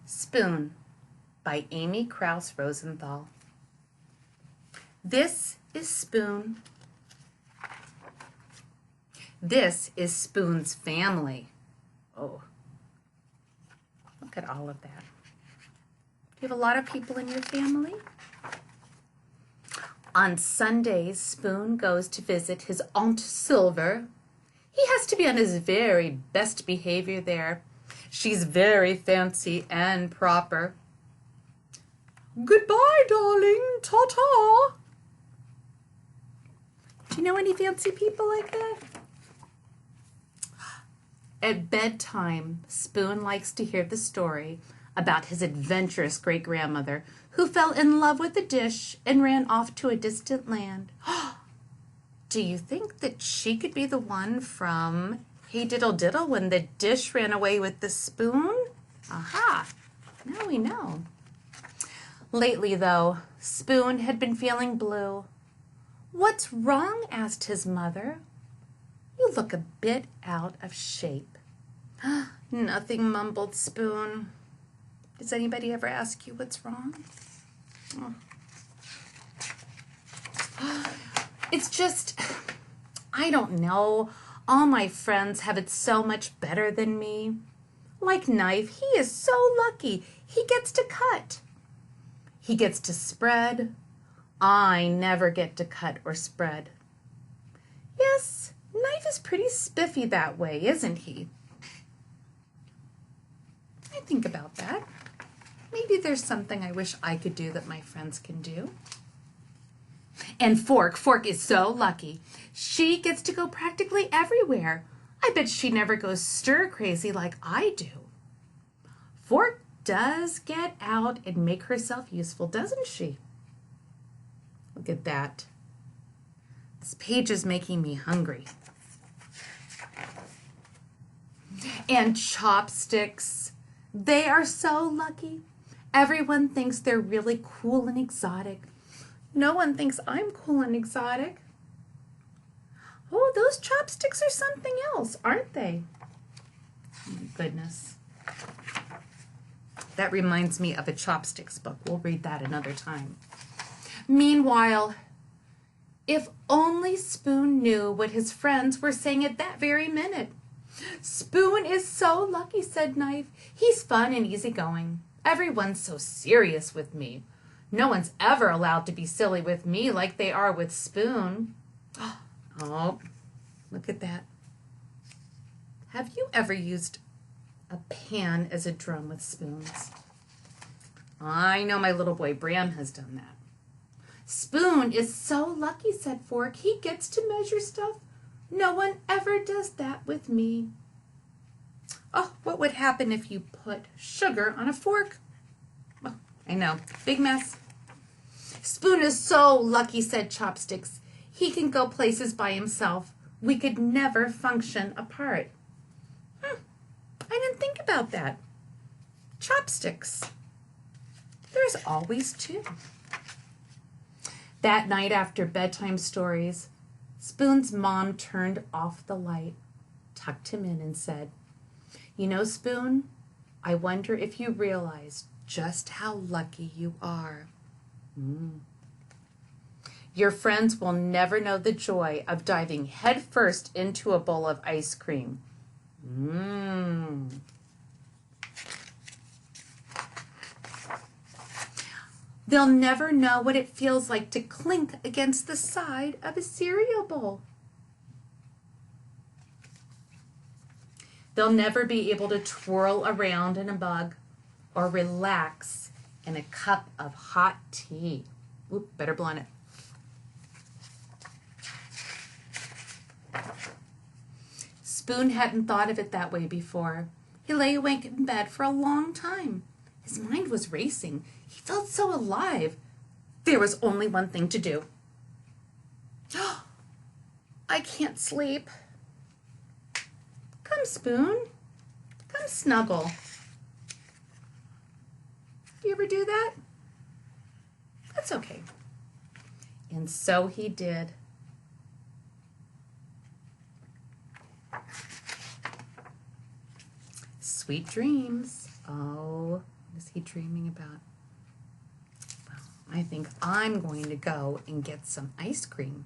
Spoon by Amy Krouse Rosenthal. This is Spoon. This is Spoon's family. Oh, look at all of that. Do you have a lot of people in your family? On Sundays, Spoon goes to visit his Aunt Silver. He has to be on his very best behavior there. She's very fancy and proper. Goodbye, darling. Ta-ta. Do you know any fancy people like that? At bedtime, Spoon likes to hear the story about his adventurous great-grandmother who fell in love with a dish and ran off to a distant land. Do you think that she could be the one from Hey Diddle Diddle when the dish ran away with the spoon? Aha! Now we know. Lately, though, Spoon had been feeling blue. What's wrong? Asked his mother. You look a bit out of shape. Nothing, mumbled Spoon. Does anybody ever ask you what's wrong? It's just, I don't know. All my friends have it so much better than me. Like Knife, he is so lucky. He gets to cut. He gets to spread. I never get to cut or spread. Yes, Knife is pretty spiffy that way, isn't he? I think about that. Maybe there's something I wish I could do that my friends can do. And Fork is so lucky. She gets to go practically everywhere. I bet she never goes stir crazy like I do. Fork does get out and make herself useful, doesn't she? Look at that. This page is making me hungry. And Chopsticks, they are so lucky. Everyone thinks they're really cool and exotic. No one thinks I'm cool and exotic. Oh, those Chopsticks are something else, aren't they? Oh my goodness. That reminds me of a Chopsticks book. We'll read that another time. Meanwhile, if only Spoon knew what his friends were saying at that very minute. Spoon is so lucky, said Knife. He's fun and easygoing. Everyone's so serious with me. No one's ever allowed to be silly with me like they are with Spoon. Oh, look at that. Have you ever used a pan as a drum with spoons? I know my little boy Bram has done that. Spoon is so lucky, said Fork. He gets to measure stuff. No one ever does that with me. Oh, what would happen if you put sugar on a fork? Oh, I know, big mess. Spoon is so lucky, said Chopsticks. He can go places by himself. We could never function apart. I didn't think about that. Chopsticks. There's always two. That night after bedtime stories, Spoon's mom turned off the light, tucked him in, and said, You know, Spoon, I wonder if you realize just how lucky you are. Your friends will never know the joy of diving headfirst into a bowl of ice cream. They'll never know what it feels like to clink against the side of a cereal bowl. They'll never be able to twirl around in a mug or relax in a cup of hot tea. Oop, better blow on it. Spoon hadn't thought of it that way before. He lay awake in bed for a long time. His mind was racing. He felt so alive. There was only one thing to do. I can't sleep. Come, Spoon. Come snuggle. You ever do that? That's okay. And so he did. Sweet dreams. Oh, What is he dreaming about? Well, I think I'm going to go and get some ice cream.